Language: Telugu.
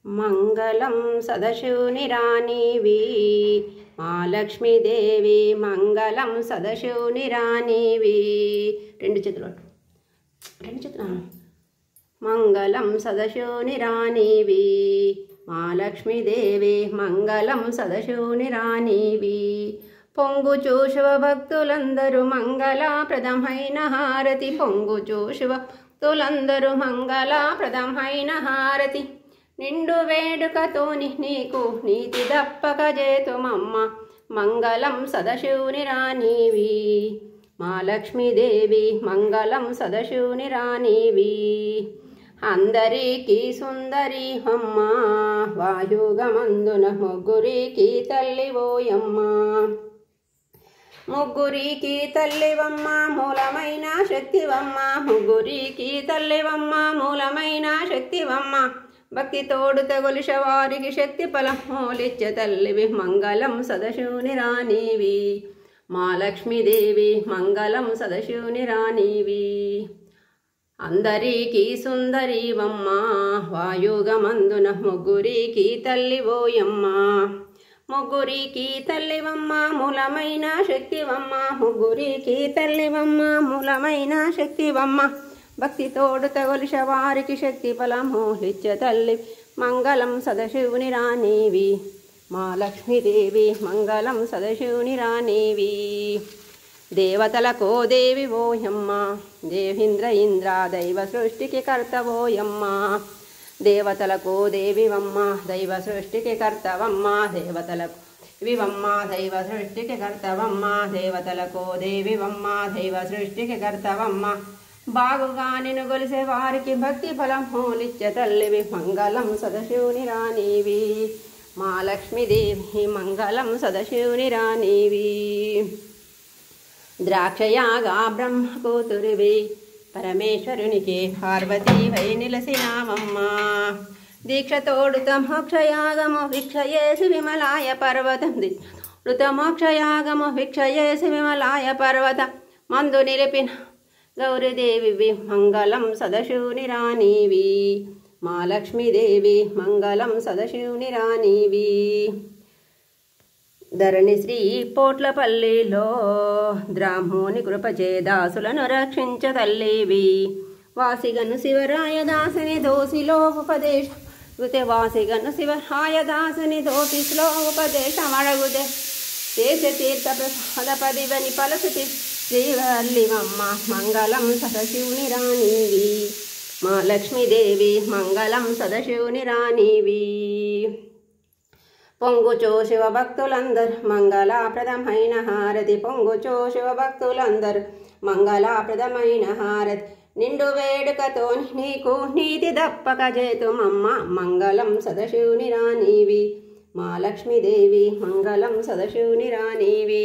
మంగళం సదశివునిరానివి మహాలక్ష్మీదేవి మంగళం సదశివునిరానివి రెండు చేతులు మంగళం సదశివునిరానివి మహాలక్ష్మీదేవి మంగళం సదశివునిరానివి పొంగుచూ శివభక్తులందరూ మంగళప్రదమైన హారతి పొంగుచూ శివభక్తులందరూ మంగళప్రదమైన హారతి నిండు వేడుకతోని నీకు నీతి దప్పక చేతుమమ్మ మంగళం సదశివునిరానివి మహాలక్ష్మీదేవి మంగళం సదశివునిరానివి అందరికీ సుందరి అమ్మ వాయుగమందున ముగ్గురికి తల్లివోయమ్మ ముగ్గురికి తల్లివమ్మ మూలమైన శక్తివమ్మ ముగ్గురికి తల్లివమ్మ మూలమైన శక్తివమ్మ భక్తి తోడు తగులిష వారికి శక్తి ఫలమూలిచ్చ తల్లివి మంగళం సదశివునిరానివి మహాలక్ష్మీదేవి మంగళం సదశివునిరానివి అందరికీ సుందరివమ్మ వాయుగమందున ముగ్గురికి తల్లివోయమ్మ ముగ్గురికి తల్లివమ్మ మూలమైన శక్తివమ్మ ముగ్గురికి తల్లివమ్మ మూలమైన శక్తివమ్మ భక్తి తోడు తగులిష వారికి శక్తి ఫలమూలిచ్చ తల్లి మంగళం సదశివునిరానివి మహాలక్ష్మీదేవి మంగళం సదశివునిరానివి దేవతలకో దేవి ఓయమ్మ దేవేంద్ర ఇంద్ర దైవ సృష్టికి కర్తవోయమ్మ దేవతలకో దేవివమ్మ దైవ సృష్టికి కర్తవమ్మ దేవతలకు వివమ్మ దైవ సృష్టికి కర్తవమ్మ దేవతలకో దేవివమ్మ దైవ సృష్టికి కర్తవమ్మ బాగుగా నిన్ను గొలిసే వారికి భక్తి ఫలమూలిచ్చ తల్లివి మంగళం సదశివునిరానివి మహాలక్ష్మీదేవి మంగళం సదశివునిరానివి ద్రాక్షయాగా బ్రహ్మ కూతురివి పరమేశ్వరునికి పార్వతీవై నిలసినావమ్మ దీక్షతోడుత మోక్షయాగము భిక్షయేసి విమలాయ పర్వతం దీక్షతోడుత మోక్షయాగము భిక్షయేసి విమలాయ పర్వత మందు నిలిపిన గౌరీదేవి మంగళం సదశివునిరానివి మహాలక్ష్మీదేవి మంగళం సదశివునిరానివి ధరణి శ్రీ పోట్లపల్లిలో ద్రాహ్మోని కృపచే దాసులను రక్షించ తల్లివి వాసిగను శివరాయ దాసుని దోసిలో ఉపదేశ వాసిగను శివరాయ దాసుని దోసిలో ఉపదేశం అడగుదే దేశ తీర్థ ప్రసాద పదివని పలసుతి శ్రీవల్లివమ్మ మంగళం సదశివునిరానివి మహాలక్ష్మీదేవి మంగళం సదశివునిరానివి పొంగుచో శివభక్తులందరూ మంగళప్రదమైన హారతి పొంగుచో శివభక్తులందరూ మంగళప్రదమైన హారతి నిండు వేడుకతో నీకు నీతి దప్పక చేతుమమ్మ మంగళం సదశివునిరానివి మహాలక్ష్మీదేవి మంగళం సదశివునిరానివి